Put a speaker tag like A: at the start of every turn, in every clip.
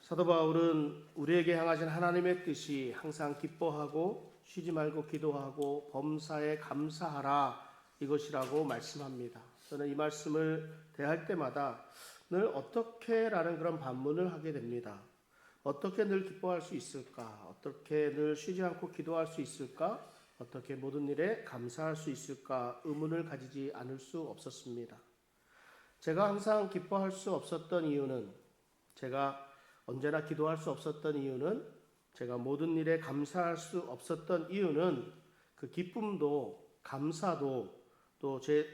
A: 사도 바울은 우리에게 향하신 하나님의 뜻이 항상 기뻐하고 쉬지 말고 기도하고 범사에 감사하라 이것이라고 말씀합니다. 저는 이 말씀을 대할 때마다 늘 어떻게라는 그런 반문을 하게 됩니다. 어떻게 늘 기뻐할 수 있을까? 어떻게 늘 쉬지 않고 기도할 수 있을까? 어떻게 모든 일에 감사할 수 있을까? 의문을 가지지 않을 수 없었습니다. 제가 항상 기뻐할 수 없었던 이유는, 제가 언제나 기도할 수 없었던 이유는, 제가 모든 일에 감사할 수 없었던 이유는 그 기쁨도 감사도 또 제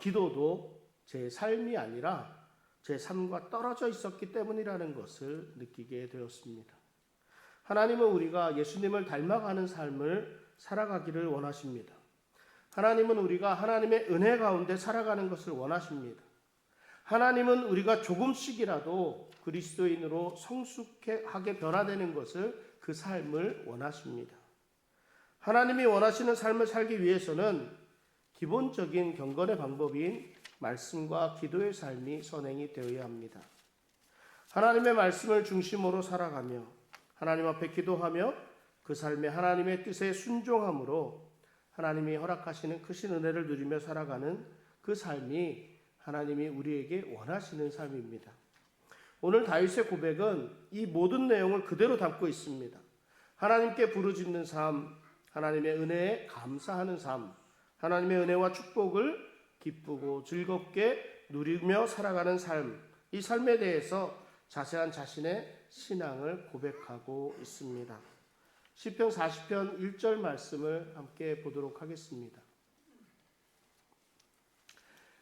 A: 기도도 제 삶이 아니라 제 삶과 떨어져 있었기 때문이라는 것을 느끼게 되었습니다. 하나님은 우리가 예수님을 닮아가는 삶을 살아가기를 원하십니다. 하나님은 우리가 하나님의 은혜 가운데 살아가는 것을 원하십니다. 하나님은 우리가 조금씩이라도 그리스도인으로 성숙하게 변화되는 것을, 그 삶을 원하십니다. 하나님이 원하시는 삶을 살기 위해서는 기본적인 경건의 방법인 말씀과 기도의 삶이 선행이 되어야 합니다. 하나님의 말씀을 중심으로 살아가며 하나님 앞에 기도하며 그 삶에 하나님의 뜻에 순종함으로 하나님이 허락하시는 크신 은혜를 누리며 살아가는 그 삶이 하나님이 우리에게 원하시는 삶입니다. 오늘 다윗의 고백은 이 모든 내용을 그대로 담고 있습니다. 하나님께 부르짖는 삶, 하나님의 은혜에 감사하는 삶, 하나님의 은혜와 축복을 기쁘고 즐겁게 누리며 살아가는 삶, 이 삶에 대해서 자세한 자신의 신앙을 고백하고 있습니다. 시편 40편 1절 말씀을 함께 보도록 하겠습니다.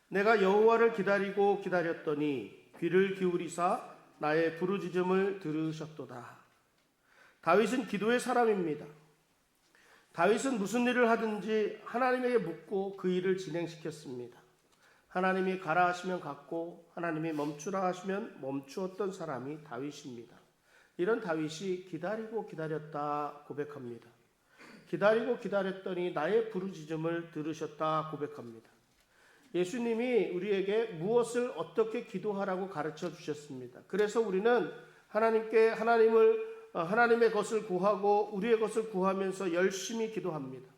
A: 내가 여호와를 기다리고 기다렸더니 귀를 기울이사 나의 부르짖음을 들으셨도다. 다윗은 기도의 사람입니다. 다윗은 무슨 일을 하든지 하나님에게 묻고 그 일을 진행시켰습니다. 하나님이 가라 하시면 갔고 하나님이 멈추라 하시면 멈추었던 사람이 다윗입니다. 이런 다윗이 기다리고 기다렸다 고백합니다. 기다리고 기다렸더니 나의 부르짖음을 들으셨다 고백합니다. 예수님이 우리에게 무엇을 어떻게 기도하라고 가르쳐 주셨습니다. 그래서 우리는 하나님의 것을 구하고 우리의 것을 구하면서 열심히 기도합니다.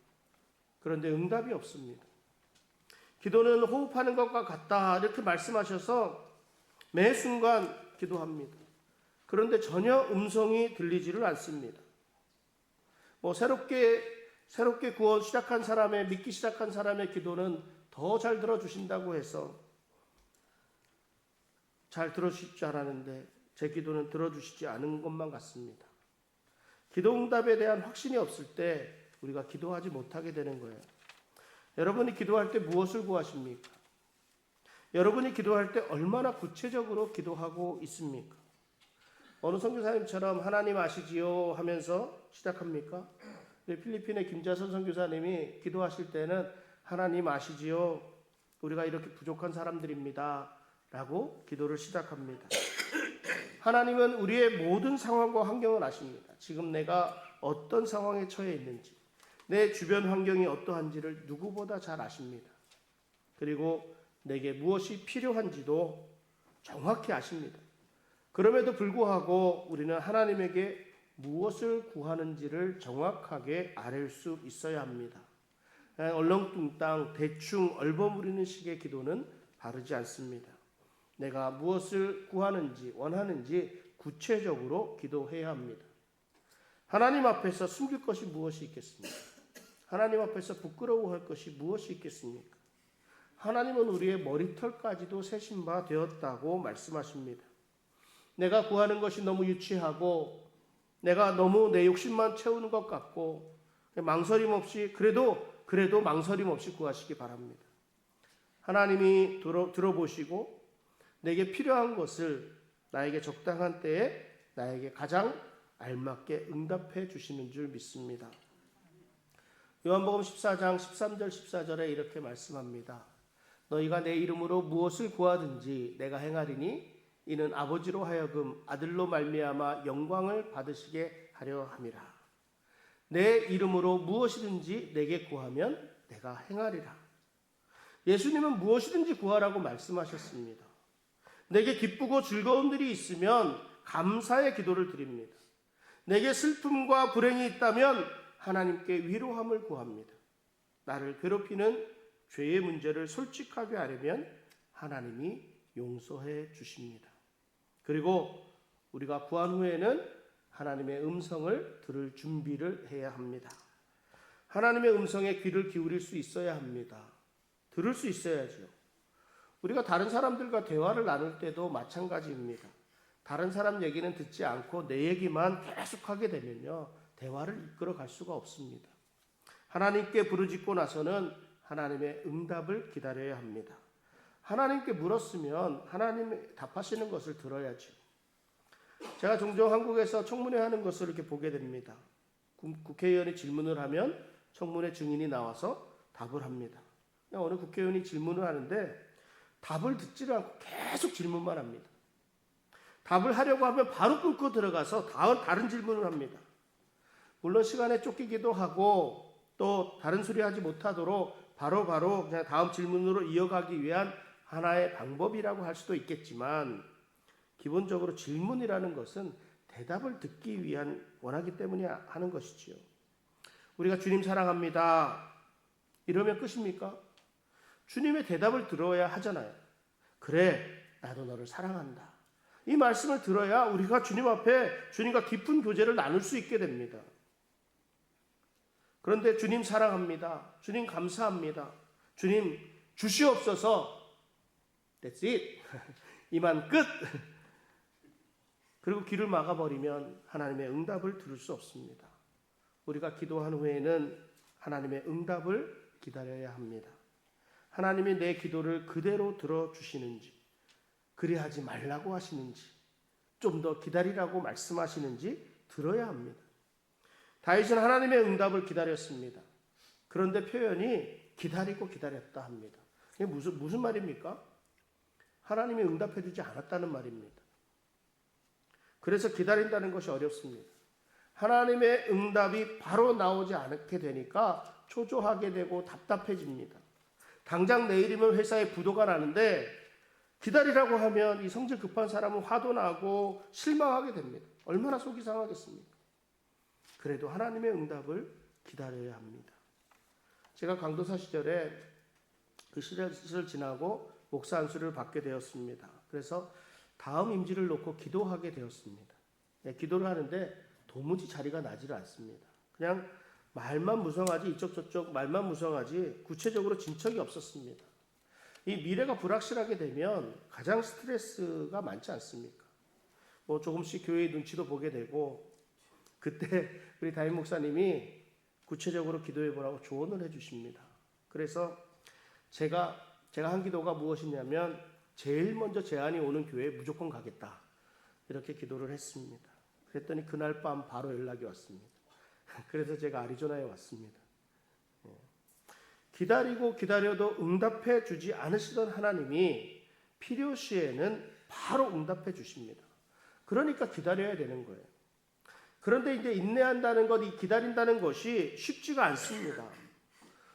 A: 그런데 응답이 없습니다. 기도는 호흡하는 것과 같다 이렇게 말씀하셔서 매 순간 기도합니다. 그런데 전혀 음성이 들리지를 않습니다. 새롭게 구원 시작한 사람의, 믿기 시작한 사람의 기도는 더 잘 들어주신다고 해서 잘 들어주실 줄 알았는데 제 기도는 들어주시지 않은 것만 같습니다. 기도 응답에 대한 확신이 없을 때 우리가 기도하지 못하게 되는 거예요. 여러분이 기도할 때 무엇을 구하십니까? 여러분이 기도할 때 얼마나 구체적으로 기도하고 있습니까? 어느 선교사님처럼 하나님 아시지요 하면서 시작합니까? 필리핀의 김자선 선교사님이 기도하실 때는 하나님 아시지요? 우리가 이렇게 부족한 사람들입니다. 라고 기도를 시작합니다. 하나님은 우리의 모든 상황과 환경을 아십니다. 지금 내가 어떤 상황에 처해 있는지, 내 주변 환경이 어떠한지를 누구보다 잘 아십니다. 그리고 내게 무엇이 필요한지도 정확히 아십니다. 그럼에도 불구하고 우리는 하나님에게 무엇을 구하는지를 정확하게 알 수 있어야 합니다. 얼렁뚱땅 대충 얼버무리는 식의 기도는 바르지 않습니다. 내가 무엇을 구하는지 원하는지 구체적으로 기도해야 합니다. 하나님 앞에서 숨길 것이 무엇이 있겠습니까? 하나님 앞에서 부끄러워할 것이 무엇이 있겠습니까? 하나님은 우리의 머리털까지도 세신 바 되었다고 말씀하십니다. 내가 구하는 것이 너무 유치하고 내가 너무 내 욕심만 채우는 것 같고 망설임 없이 그래도 망설임 없이 구하시기 바랍니다. 하나님이 들어보시고 내게 필요한 것을 나에게 적당한 때에 나에게 가장 알맞게 응답해 주시는 줄 믿습니다. 요한복음 14장 13절 14절에 이렇게 말씀합니다. 너희가 내 이름으로 무엇을 구하든지 내가 행하리니 이는 아버지로 하여금 아들로 말미암아 영광을 받으시게 하려 함이라. 내 이름으로 무엇이든지 내게 구하면 내가 행하리라. 예수님은 무엇이든지 구하라고 말씀하셨습니다. 내게 기쁘고 즐거운 일이 있으면 감사의 기도를 드립니다. 내게 슬픔과 불행이 있다면 하나님께 위로함을 구합니다. 나를 괴롭히는 죄의 문제를 솔직하게 하려면 하나님이 용서해 주십니다. 그리고 우리가 구한 후에는 하나님의 음성을 들을 준비를 해야 합니다. 하나님의 음성에 귀를 기울일 수 있어야 합니다. 들을 수 있어야죠. 우리가 다른 사람들과 대화를 나눌 때도 마찬가지입니다. 다른 사람 얘기는 듣지 않고 내 얘기만 계속하게 되면요, 대화를 이끌어 갈 수가 없습니다. 하나님께 부르짖고 나서는 하나님의 응답을 기다려야 합니다. 하나님께 물었으면 하나님이 답하시는 것을 들어야죠. 제가 종종 한국에서 청문회 하는 것을 이렇게 보게 됩니다. 국회의원이 질문을 하면 청문회 증인이 나와서 답을 합니다. 그냥 어느 국회의원이 질문을 하는데 답을 듣지를 않고 계속 질문만 합니다. 답을 하려고 하면 바로 끊고 들어가서 다른 질문을 합니다. 물론 시간에 쫓기기도 하고 또 다른 소리 하지 못하도록 바로바로 그냥 다음 질문으로 이어가기 위한 하나의 방법이라고 할 수도 있겠지만, 기본적으로 질문이라는 것은 대답을 듣기 위한 원하기 때문에 하는 것이지요. 우리가 주님 사랑합니다 이러면 끝입니까? 주님의 대답을 들어야 하잖아요. 그래, 나도 너를 사랑한다. 이 말씀을 들어야 우리가 주님 앞에 주님과 깊은 교제를 나눌 수 있게 됩니다. 그런데 주님 사랑합니다, 주님 감사합니다, 주님 주시옵소서, That's it. 이만 끝. 그리고 귀를 막아버리면 하나님의 응답을 들을 수 없습니다. 우리가 기도한 후에는 하나님의 응답을 기다려야 합니다. 하나님이 내 기도를 그대로 들어주시는지, 그리하지 말라고 하시는지, 좀 더 기다리라고 말씀하시는지 들어야 합니다. 다윗은 하나님의 응답을 기다렸습니다. 그런데 표현이 기다리고 기다렸다 합니다. 이게 무슨 말입니까? 하나님이 응답해 주지 않았다는 말입니다. 그래서 기다린다는 것이 어렵습니다. 하나님의 응답이 바로 나오지 않게 되니까 초조하게 되고 답답해집니다. 당장 내일이면 회사에 부도가 나는데 기다리라고 하면 이 성질 급한 사람은 화도 나고 실망하게 됩니다. 얼마나 속이 상하겠습니까? 그래도 하나님의 응답을 기다려야 합니다. 제가 강도사 시절에 그 시절을 지나고 목사 안수를 받게 되었습니다. 그래서 다음 임지를 놓고 기도하게 되었습니다. 기도를 하는데 도무지 자리가 나지를 않습니다. 그냥 말만 무성하지, 이쪽 저쪽 말만 무성하지 구체적으로 진척이 없었습니다. 이 미래가 불확실하게 되면 가장 스트레스가 많지 않습니까? 뭐 조금씩 교회의 눈치도 보게 되고, 그때 우리 담임 목사님이 구체적으로 기도해 보라고 조언을 해주십니다. 그래서 제가 한 기도가 무엇이냐면, 제일 먼저 제안이 오는 교회에 무조건 가겠다, 이렇게 기도를 했습니다. 그랬더니 그날 밤 바로 연락이 왔습니다. 그래서 제가 아리조나에 왔습니다. 기다리고 기다려도 응답해 주지 않으시던 하나님이 필요시에는 바로 응답해 주십니다. 그러니까 기다려야 되는 거예요. 그런데 이제 인내한다는 것, 이 기다린다는 것이 쉽지가 않습니다.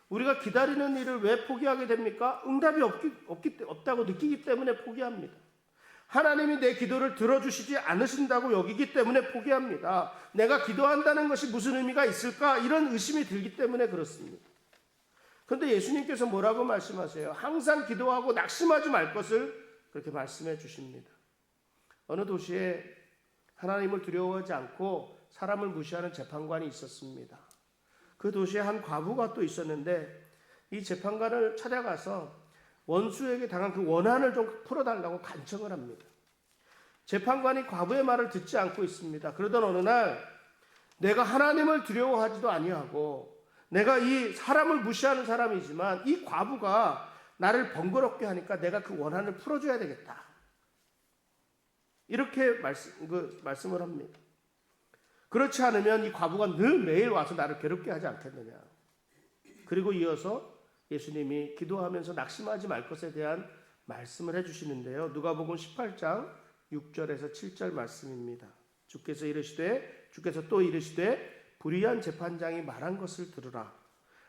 A: 우리가 기다리는 일을 왜 포기하게 됩니까? 응답이 없다고 느끼기 때문에 포기합니다. 하나님이 내 기도를 들어주시지 않으신다고 여기기 때문에 포기합니다. 내가 기도한다는 것이 무슨 의미가 있을까? 이런 의심이 들기 때문에 그렇습니다. 그런데 예수님께서 뭐라고 말씀하세요? 항상 기도하고 낙심하지 말 것을 그렇게 말씀해 주십니다. 어느 도시에 하나님을 두려워하지 않고 사람을 무시하는 재판관이 있었습니다. 그 도시에 한 과부가 또 있었는데, 이 재판관을 찾아가서 원수에게 당한 그 원한을 좀 풀어달라고 간청을 합니다. 재판관이 과부의 말을 듣지 않고 있습니다. 그러던 어느 날, 내가 하나님을 두려워하지도 아니하고 내가 이 사람을 무시하는 사람이지만 이 과부가 나를 번거롭게 하니까 내가 그 원한을 풀어줘야 되겠다, 이렇게 말씀을 합니다. 그렇지 않으면 이 과부가 늘 매일 와서 나를 괴롭게 하지 않겠느냐. 그리고 이어서 예수님이 기도하면서 낙심하지 말 것에 대한 말씀을 해주시는데요. 누가복음 18장 6절에서 7절 말씀입니다. 주께서 또 이르시되 불의한 재판장이 말한 것을 들으라.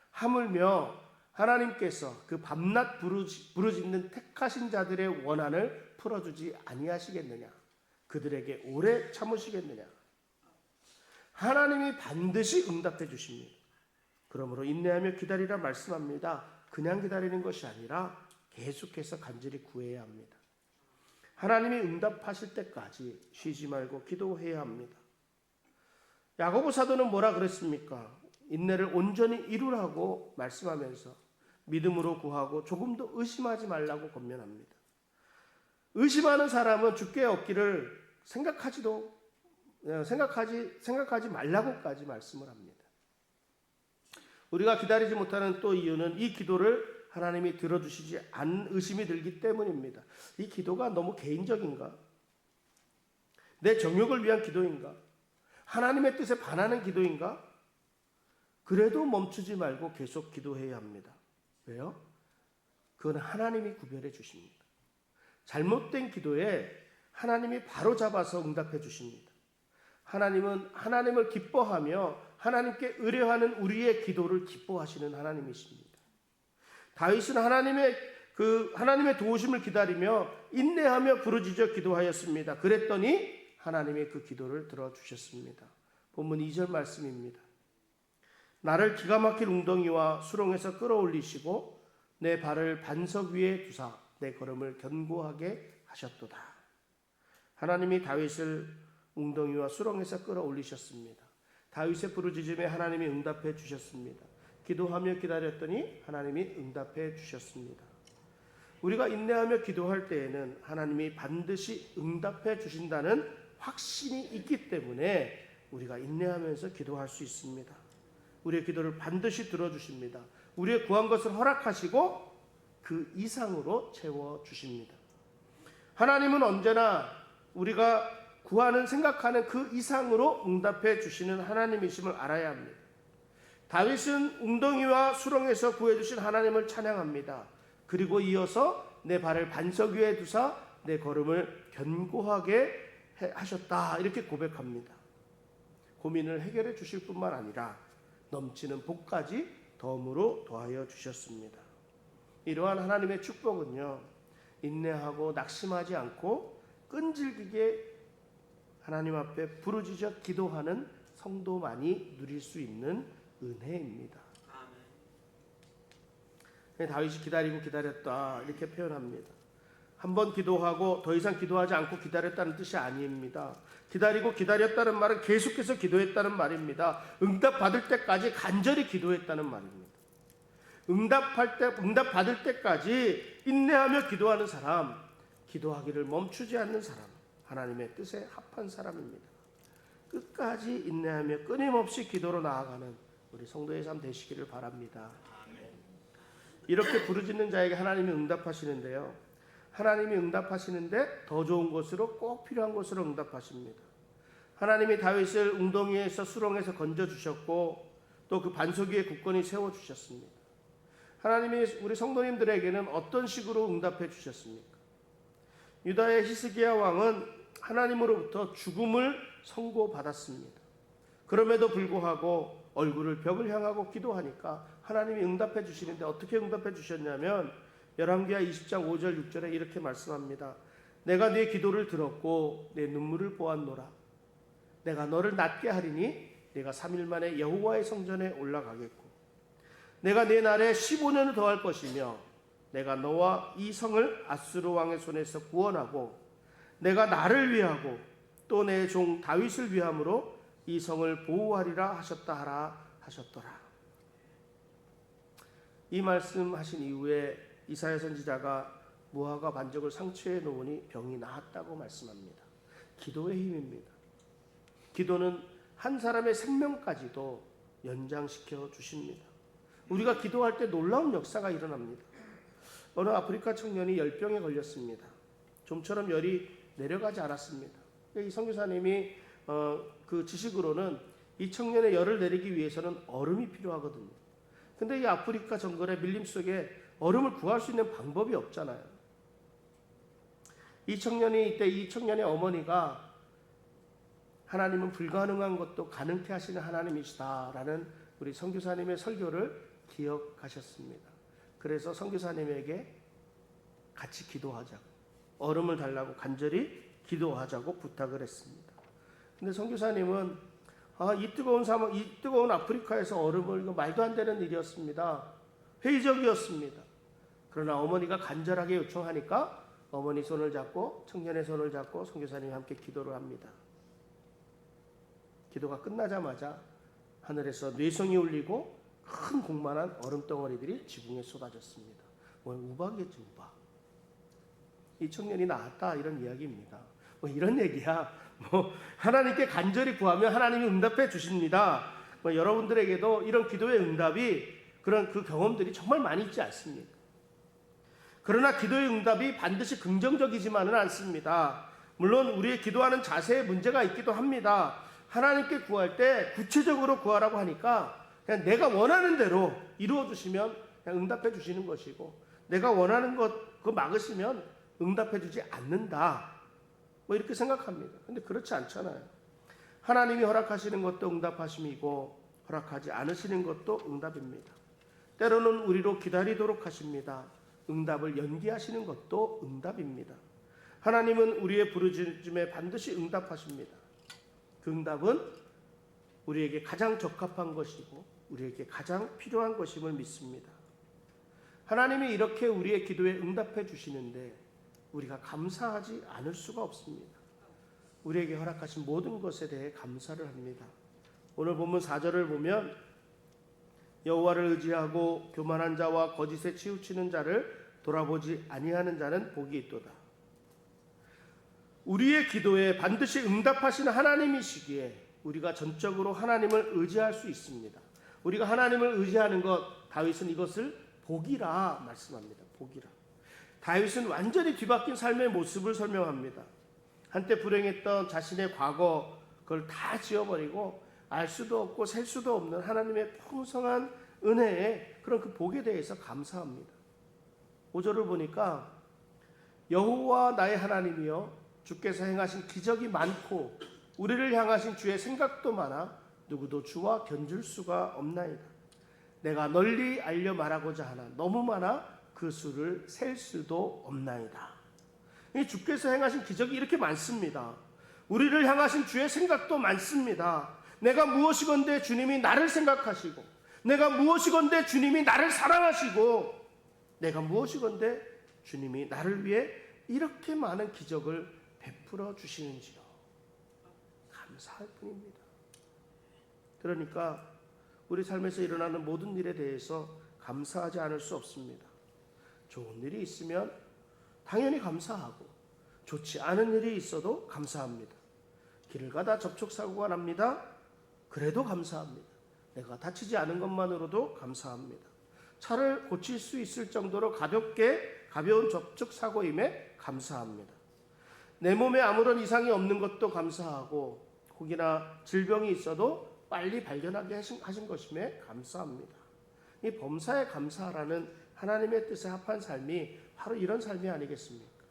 A: 하물며 하나님께서 그 밤낮 부르짖는 택하신 자들의 원한을 풀어주지 아니하시겠느냐. 그들에게 오래 참으시겠느냐? 하나님이 반드시 응답해 주십니다. 그러므로 인내하며 기다리라 말씀합니다. 그냥 기다리는 것이 아니라 계속해서 간절히 구해야 합니다. 하나님이 응답하실 때까지 쉬지 말고 기도해야 합니다. 야고보 사도는 뭐라 그랬습니까? 인내를 온전히 이루라고 말씀하면서 믿음으로 구하고 조금도 의심하지 말라고 권면합니다. 의심하는 사람은 주께 얻기를 생각하지 말라고까지 말씀을 합니다. 우리가 기다리지 못하는 또 이유는 이 기도를 하나님이 들어주시지 않은 의심이 들기 때문입니다. 이 기도가 너무 개인적인가? 내 정욕을 위한 기도인가? 하나님의 뜻에 반하는 기도인가? 그래도 멈추지 말고 계속 기도해야 합니다. 왜요? 그건 하나님이 구별해 주십니다. 잘못된 기도에 하나님이 바로 잡아서 응답해 주십니다. 하나님은 하나님을 기뻐하며 하나님께 의뢰하는 우리의 기도를 기뻐하시는 하나님이십니다. 다윗은 하나님의 도우심을 기다리며 인내하며 부르짖어 기도하였습니다. 그랬더니 하나님의 그 기도를 들어주셨습니다. 본문 2절 말씀입니다. 나를 기가 막힐 웅덩이와 수렁에서 끌어올리시고 내 발을 반석 위에 두사 내 걸음을 견고하게 하셨도다. 하나님이 다윗을 웅덩이와 수렁에서 끌어올리셨습니다. 다윗의 부르짖음에 하나님이 응답해 주셨습니다. 기도하며 기다렸더니 하나님이 응답해 주셨습니다. 우리가 인내하며 기도할 때에는 하나님이 반드시 응답해 주신다는 확신이 있기 때문에 우리가 인내하면서 기도할 수 있습니다. 우리의 기도를 반드시 들어주십니다. 우리의 구한 것을 허락하시고 그 이상으로 채워주십니다. 하나님은 언제나 우리가 구하는 생각하는 그 이상으로 응답해 주시는 하나님이심을 알아야 합니다. 다윗은 웅덩이와 수렁에서 구해주신 하나님을 찬양합니다. 그리고 이어서 내 발을 반석 위에 두사 내 걸음을 견고하게 하셨다 이렇게 고백합니다. 고민을 해결해 주실 뿐만 아니라 넘치는 복까지 덤으로 더하여 주셨습니다. 이러한 하나님의 축복은요, 인내하고 낙심하지 않고 끈질기게 하나님 앞에 부르짖어 기도하는 성도만이 누릴 수 있는 은혜입니다. 다윗이 기다리고 기다렸다 이렇게 표현합니다. 한번 기도하고 더 이상 기도하지 않고 기다렸다는 뜻이 아닙니다. 기다리고 기다렸다는 말은 계속해서 기도했다는 말입니다. 응답 받을 때까지 간절히 기도했다는 말입니다. 응답 받을 때까지 인내하며 기도하는 사람, 기도하기를 멈추지 않는 사람, 하나님의 뜻에 합한 사람입니다. 끝까지 인내하며 끊임없이 기도로 나아가는 우리 성도의 삶 되시기를 바랍니다. 이렇게 부르짖는 자에게 하나님이 응답하시는데요, 하나님이 응답하시는데 더 좋은 것으로 꼭 필요한 것으로 응답하십니다. 하나님이 다윗을 웅덩이에서 수렁에서 건져주셨고 또 그 반석 위에 굳건히 세워주셨습니다. 하나님이 우리 성도님들에게는 어떤 식으로 응답해 주셨습니까? 유다의 히스기야 왕은 하나님으로부터 죽음을 선고받았습니다. 그럼에도 불구하고 얼굴을 벽을 향하고 기도하니까 하나님이 응답해 주시는데 어떻게 응답해 주셨냐면 열왕기하 20장 5절 6절에 이렇게 말씀합니다. 내가 네 기도를 들었고 내 눈물을 보았노라. 내가 너를 낫게 하리니 내가 3일 만에 여호와의 성전에 올라가겠고 내가 내 날에 15년을 더할 것이며 내가 너와 이 성을 아수르 왕의 손에서 구원하고 내가 나를 위하고 또 내 종 다윗을 위함으로 이 성을 보호하리라 하셨다 하라 하셨더라. 이 말씀하신 이후에 이사야 선지자가 무화과 반죽을 상처에 놓으니 병이 나았다고 말씀합니다. 기도의 힘입니다. 기도는 한 사람의 생명까지도 연장시켜 주십니다. 우리가 기도할 때 놀라운 역사가 일어납니다. 어느 아프리카 청년이 열병에 걸렸습니다. 좀처럼 열이 내려가지 않았습니다. 이 선교사님이 그 지식으로는 이 청년의 열을 내리기 위해서는 얼음이 필요하거든요. 근데 이 아프리카 정글의 밀림 속에 얼음을 구할 수 있는 방법이 없잖아요. 이 청년의 어머니가 하나님은 불가능한 것도 가능케 하시는 하나님이시다라는 우리 선교사님의 설교를 기억하셨습니다. 그래서 선교사님에게 같이 기도하자고 얼음을 달라고 간절히 기도하자고 부탁을 했습니다. 근데 선교사님은 이 뜨거운 아프리카에서 얼음을 이거 말도 안 되는 일이었습니다. 회의적이었습니다. 그러나 어머니가 간절하게 요청하니까 어머니 손을 잡고 청년의 손을 잡고 선교사님이 함께 기도를 합니다. 기도가 끝나자마자 하늘에서 뇌성이 울리고 큰 공만한 얼음덩어리들이 지붕에 쏟아졌습니다. 우박이었지, 우박. 이 청년이 나았다, 이런 이야기입니다. 이런 얘기야. 하나님께 간절히 구하면 하나님이 응답해 주십니다. 여러분들에게도 이런 기도의 응답이 그런 그 경험들이 정말 많이 있지 않습니까? 그러나 기도의 응답이 반드시 긍정적이지만은 않습니다. 물론 우리의 기도하는 자세에 문제가 있기도 합니다. 하나님께 구할 때 구체적으로 구하라고 하니까 그냥 내가 원하는 대로 이루어 주시면 그냥 응답해 주시는 것이고, 내가 원하는 것 그거 막으시면 응답해 주지 않는다, 이렇게 생각합니다. 근데 그렇지 않잖아요. 하나님이 허락하시는 것도 응답하심이고 허락하지 않으시는 것도 응답입니다. 때로는 우리로 기다리도록 하십니다. 응답을 연기하시는 것도 응답입니다. 하나님은 우리의 부르짖음에 반드시 응답하십니다. 그 응답은 우리에게 가장 적합한 것이고 우리에게 가장 필요한 것임을 믿습니다. 하나님이 이렇게 우리의 기도에 응답해 주시는데 우리가 감사하지 않을 수가 없습니다. 우리에게 허락하신 모든 것에 대해 감사를 합니다. 오늘 본문 4절을 보면 여호와를 의지하고 교만한 자와 거짓에 치우치는 자를 돌아보지 아니하는 자는 복이 있도다. 우리의 기도에 반드시 응답하시는 하나님이시기에 우리가 전적으로 하나님을 의지할 수 있습니다. 우리가 하나님을 의지하는 것, 다윗은 이것을 복이라 말씀합니다. 복이라. 다윗은 완전히 뒤바뀐 삶의 모습을 설명합니다. 한때 불행했던 자신의 과거, 그걸 다 지워버리고 알 수도 없고 셀 수도 없는 하나님의 풍성한 은혜의 그런 그 복에 대해서 감사합니다. 5절을 보니까 여호와 나의 하나님이여 주께서 행하신 기적이 많고 우리를 향하신 주의 생각도 많아 누구도 주와 견줄 수가 없나이다. 내가 널리 알려 말하고자 하나 너무 많아 그 수를 셀 수도 없나이다. 이 주께서 행하신 기적이 이렇게 많습니다. 우리를 향하신 주의 생각도 많습니다. 내가 무엇이건대 주님이 나를 생각하시고, 내가 무엇이건대 주님이 나를 사랑하시고, 내가 무엇이건대 주님이 나를 위해 이렇게 많은 기적을 베풀어 주시는지요. 감사할 뿐입니다. 그러니까 우리 삶에서 일어나는 모든 일에 대해서 감사하지 않을 수 없습니다. 좋은 일이 있으면 당연히 감사하고, 좋지 않은 일이 있어도 감사합니다. 길을 가다 접촉사고가 납니다. 그래도 감사합니다. 내가 다치지 않은 것만으로도 감사합니다. 차를 고칠 수 있을 정도로 가벼운 접촉사고임에 감사합니다. 내 몸에 아무런 이상이 없는 것도 감사하고, 혹이나 질병이 있어도 빨리 발견하게 하신 것임에 감사합니다. 이 범사에 감사라는 하나님의 뜻에 합한 삶이 바로 이런 삶이 아니겠습니까?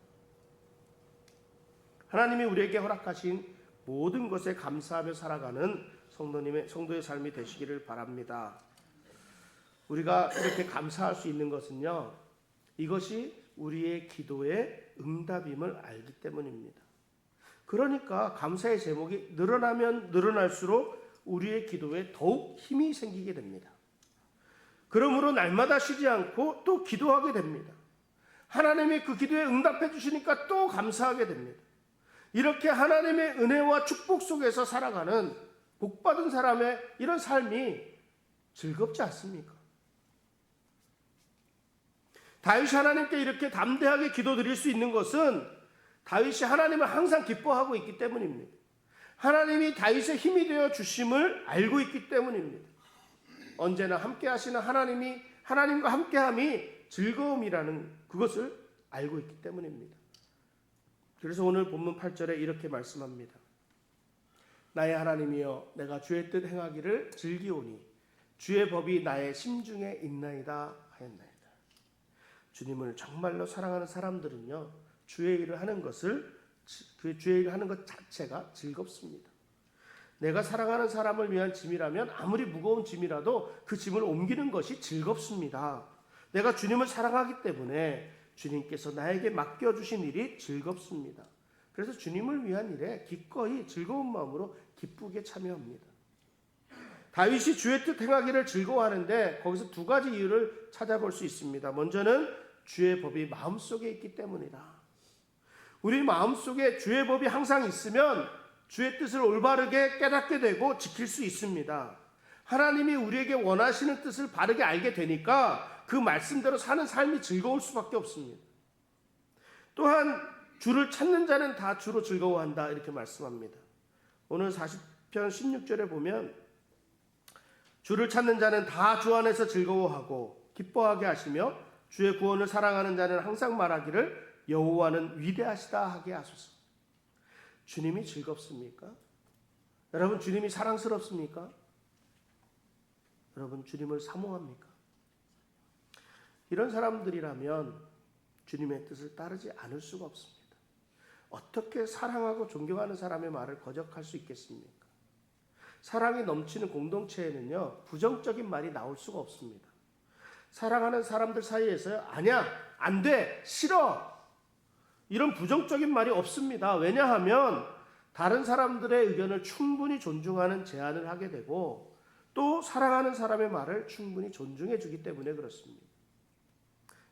A: 하나님이 우리에게 허락하신 모든 것에 감사하며 살아가는 성도의 삶이 되시기를 바랍니다. 우리가 이렇게 감사할 수 있는 것은요, 이것이 우리의 기도의 응답임을 알기 때문입니다. 그러니까 감사의 제목이 늘어나면 늘어날수록 우리의 기도에 더욱 힘이 생기게 됩니다. 그러므로 날마다 쉬지 않고 또 기도하게 됩니다. 하나님이 그 기도에 응답해 주시니까 또 감사하게 됩니다. 이렇게 하나님의 은혜와 축복 속에서 살아가는 복받은 사람의 이런 삶이 즐겁지 않습니까? 다윗이 하나님께 이렇게 담대하게 기도드릴 수 있는 것은 다윗이 하나님을 항상 기뻐하고 있기 때문입니다. 하나님이 다윗의 힘이 되어 주심을 알고 있기 때문입니다. 언제나 함께 하시는 하나님과 함께함이 즐거움이라는 그것을 알고 있기 때문입니다. 그래서 오늘 본문 8절에 이렇게 말씀합니다. 나의 하나님이여 내가 주의 뜻 행하기를 즐기오니 주의 법이 나의 심중에 있나이다 하였나이다. 주님을 정말로 사랑하는 사람들은요, 주의 일을 하는 것 자체가 즐겁습니다. 내가 사랑하는 사람을 위한 짐이라면 아무리 무거운 짐이라도 그 짐을 옮기는 것이 즐겁습니다. 내가 주님을 사랑하기 때문에 주님께서 나에게 맡겨주신 일이 즐겁습니다. 그래서 주님을 위한 일에 기꺼이 즐거운 마음으로 기쁘게 참여합니다. 다윗이 주의 뜻 행하기를 즐거워하는데 거기서 두 가지 이유를 찾아볼 수 있습니다. 먼저는 주의 법이 마음속에 있기 때문이다. 우리 마음속에 주의 법이 항상 있으면 주의 뜻을 올바르게 깨닫게 되고 지킬 수 있습니다. 하나님이 우리에게 원하시는 뜻을 바르게 알게 되니까 그 말씀대로 사는 삶이 즐거울 수밖에 없습니다. 또한 주를 찾는 자는 다 주로 즐거워한다 이렇게 말씀합니다. 오늘 40편 16절에 보면 주를 찾는 자는 다 주 안에서 즐거워하고 기뻐하게 하시며 주의 구원을 사랑하는 자는 항상 말하기를 여호와는 위대하시다 하게 하소서. 주님이 즐겁습니까? 여러분 주님이 사랑스럽습니까? 여러분 주님을 사모합니까? 이런 사람들이라면 주님의 뜻을 따르지 않을 수가 없습니다. 어떻게 사랑하고 존경하는 사람의 말을 거역할 수 있겠습니까? 사랑이 넘치는 공동체에는요, 부정적인 말이 나올 수가 없습니다. 사랑하는 사람들 사이에서요, 아니야, 안 돼, 싫어, 이런 부정적인 말이 없습니다. 왜냐하면 다른 사람들의 의견을 충분히 존중하는 제안을 하게 되고 또 사랑하는 사람의 말을 충분히 존중해 주기 때문에 그렇습니다.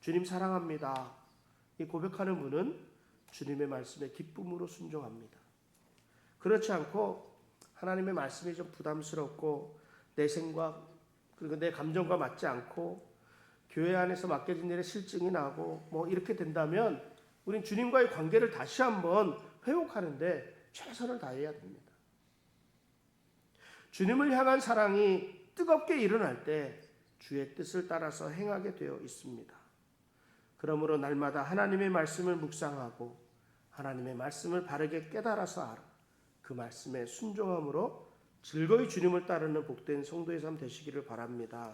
A: 주님 사랑합니다. 이 고백하는 분은 주님의 말씀에 기쁨으로 순종합니다. 그렇지 않고 하나님의 말씀이 좀 부담스럽고 내 생각 그리고 내 감정과 맞지 않고 교회 안에서 맡겨진 일에 실증이 나고 뭐 이렇게 된다면 우린 주님과의 관계를 다시 한번 회복하는데 최선을 다해야 됩니다. 주님을 향한 사랑이 뜨겁게 일어날 때 주의 뜻을 따라서 행하게 되어 있습니다. 그러므로 날마다 하나님의 말씀을 묵상하고 하나님의 말씀을 바르게 깨달아서 알아 그 말씀에 순종함으로 즐거이 주님을 따르는 복된 성도의 삶 되시기를 바랍니다.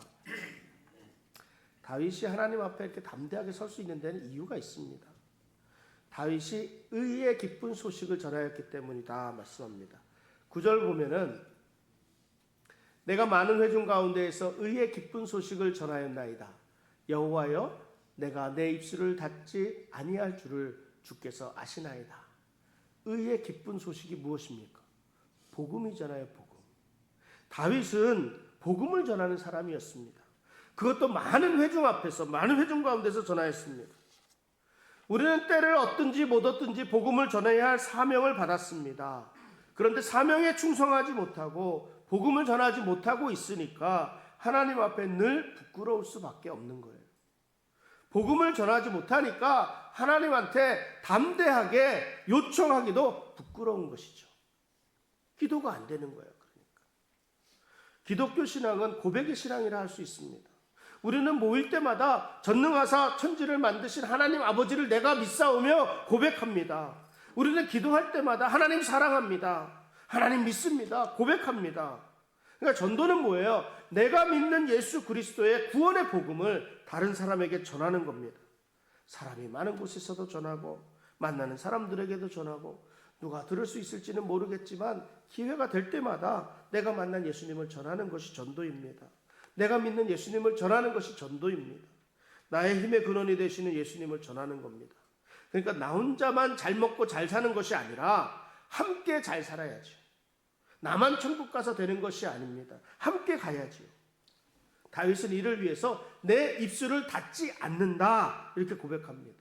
A: 다윗이 하나님 앞에 이렇게 담대하게 설 수 있는 데는 이유가 있습니다. 다윗이 의의 기쁜 소식을 전하였기 때문이다 말씀합니다. 9절 보면은 내가 많은 회중 가운데에서 의의 기쁜 소식을 전하였나이다. 여호와여 내가 내 입술을 닫지 아니할 줄을 주께서 아시나이다. 의의 기쁜 소식이 무엇입니까? 복음이잖아요. 복음. 다윗은 복음을 전하는 사람이었습니다. 그것도 많은 회중 앞에서 많은 회중 가운데서 전하였습니다. 우리는 때를 얻든지 못 얻든지 복음을 전해야 할 사명을 받았습니다. 그런데 사명에 충성하지 못하고 복음을 전하지 못하고 있으니까 하나님 앞에 늘 부끄러울 수밖에 없는 거예요. 복음을 전하지 못하니까 하나님한테 담대하게 요청하기도 부끄러운 것이죠. 기도가 안 되는 거예요. 그러니까 기독교 신앙은 고백의 신앙이라 할 수 있습니다. 우리는 모일 때마다 전능하사 천지를 만드신 하나님 아버지를 내가 믿사오며 고백합니다. 우리는 기도할 때마다 하나님 사랑합니다. 하나님 믿습니다. 고백합니다. 그러니까 전도는 뭐예요? 내가 믿는 예수 그리스도의 구원의 복음을 다른 사람에게 전하는 겁니다. 사람이 많은 곳에서도 전하고 만나는 사람들에게도 전하고 누가 들을 수 있을지는 모르겠지만 기회가 될 때마다 내가 만난 예수님을 전하는 것이 전도입니다. 내가 믿는 예수님을 전하는 것이 전도입니다. 나의 힘의 근원이 되시는 예수님을 전하는 겁니다. 그러니까 나 혼자만 잘 먹고 잘 사는 것이 아니라 함께 잘 살아야죠. 나만 천국 가서 되는 것이 아닙니다. 함께 가야지요. 다윗은 이를 위해서 내 입술을 닫지 않는다 이렇게 고백합니다.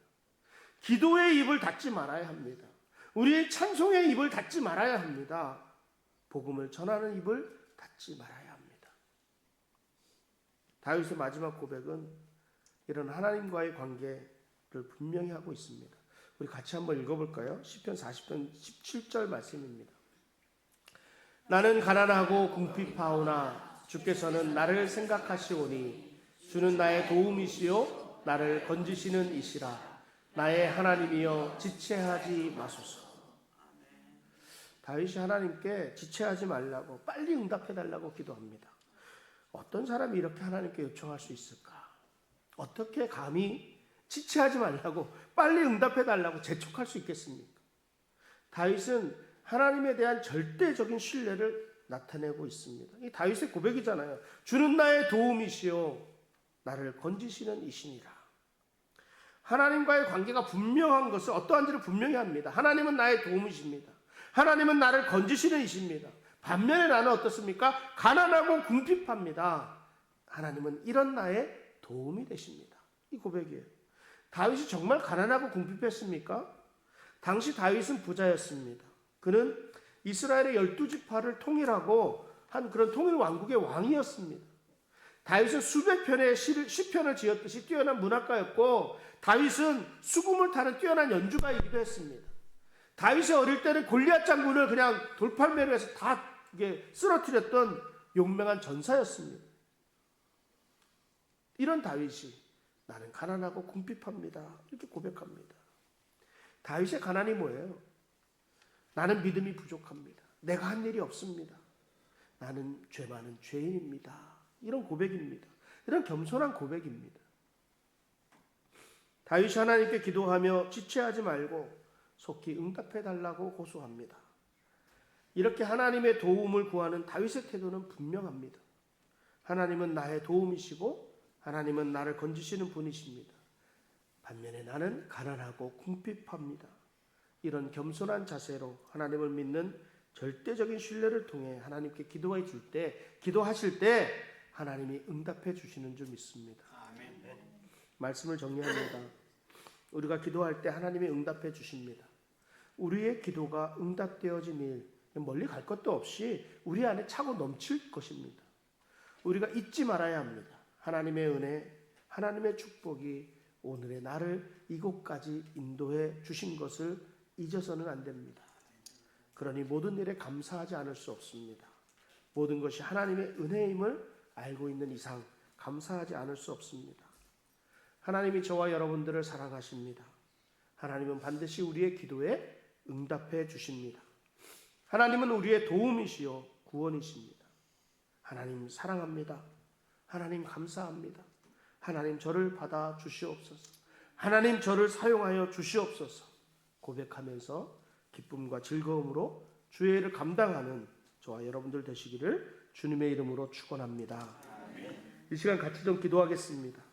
A: 기도의 입을 닫지 말아야 합니다. 우리의 찬송의 입을 닫지 말아야 합니다. 복음을 전하는 입을 닫지 말아야 합니다. 다윗의 마지막 고백은 이런 하나님과의 관계를 분명히 하고 있습니다. 우리 같이 한번 읽어볼까요? 시편 40편 17절 말씀입니다. 나는 가난하고 궁핍하오나 주께서는 나를 생각하시오니 주는 나의 도움이시요 나를 건지시는 이시라. 나의 하나님이여 지체하지 마소서. 다윗이 하나님께 지체하지 말라고 빨리 응답해달라고 기도합니다. 어떤 사람이 이렇게 하나님께 요청할 수 있을까? 어떻게 감히 지체하지 말라고 빨리 응답해달라고 재촉할 수 있겠습니까? 다윗은 하나님에 대한 절대적인 신뢰를 나타내고 있습니다. 이 다윗의 고백이잖아요. 주는 나의 도움이시요 나를 건지시는 이시니라. 하나님과의 관계가 분명한 것을 어떠한지를 분명히 합니다. 하나님은 나의 도움이십니다. 하나님은 나를 건지시는 이십니다. 반면에 나는 어떻습니까? 가난하고 궁핍합니다. 하나님은 이런 나의 도움이 되십니다. 이 고백이에요. 다윗이 정말 가난하고 궁핍했습니까? 당시 다윗은 부자였습니다. 그는 이스라엘의 12지파를 통일하고 한 그런 통일 왕국의 왕이었습니다. 다윗은 수백 편의 시편을 지었듯이 뛰어난 문학가였고, 다윗은 수금을 타는 뛰어난 연주가이기도 했습니다. 다윗이 어릴 때는 골리앗 장군을 그냥 돌팔매로 해서 다 쓰러뜨렸던 용맹한 전사였습니다. 이런 다윗이 나는 가난하고 궁핍합니다, 이렇게 고백합니다. 다윗의 가난이 뭐예요? 나는 믿음이 부족합니다. 내가 한 일이 없습니다. 나는 죄 많은 죄인입니다. 이런 고백입니다. 이런 겸손한 고백입니다. 다윗이 하나님께 기도하며 지체하지 말고 속히 응답해달라고 호소합니다. 이렇게 하나님의 도움을 구하는 다윗의 태도는 분명합니다. 하나님은 나의 도움이시고 하나님은 나를 건지시는 분이십니다. 반면에 나는 가난하고 궁핍합니다. 이런 겸손한 자세로 하나님을 믿는 절대적인 신뢰를 통해 하나님께 기도하실 때 하나님이 응답해 주시는 줄 믿습니다. 아멘. 말씀을 정리합니다. 우리가 기도할 때 하나님이 응답해 주십니다. 우리의 기도가 응답되어진 일, 멀리 갈 것도 없이 우리 안에 차고 넘칠 것입니다. 우리가 잊지 말아야 합니다. 하나님의 은혜, 하나님의 축복이 오늘의 나를 이곳까지 인도해 주신 것을 잊어서는 안 됩니다. 그러니 모든 일에 감사하지 않을 수 없습니다. 모든 것이 하나님의 은혜임을 알고 있는 이상 감사하지 않을 수 없습니다. 하나님이 저와 여러분들을 사랑하십니다. 하나님은 반드시 우리의 기도에 응답해 주십니다. 하나님은 우리의 도움이시요 구원이십니다. 하나님 사랑합니다. 하나님 감사합니다. 하나님 저를 받아 주시옵소서. 하나님 저를 사용하여 주시옵소서. 고백하면서 기쁨과 즐거움으로 주의 일을 감당하는 저와 여러분들 되시기를 주님의 이름으로 축원합니다. 이 시간 같이 좀 기도하겠습니다.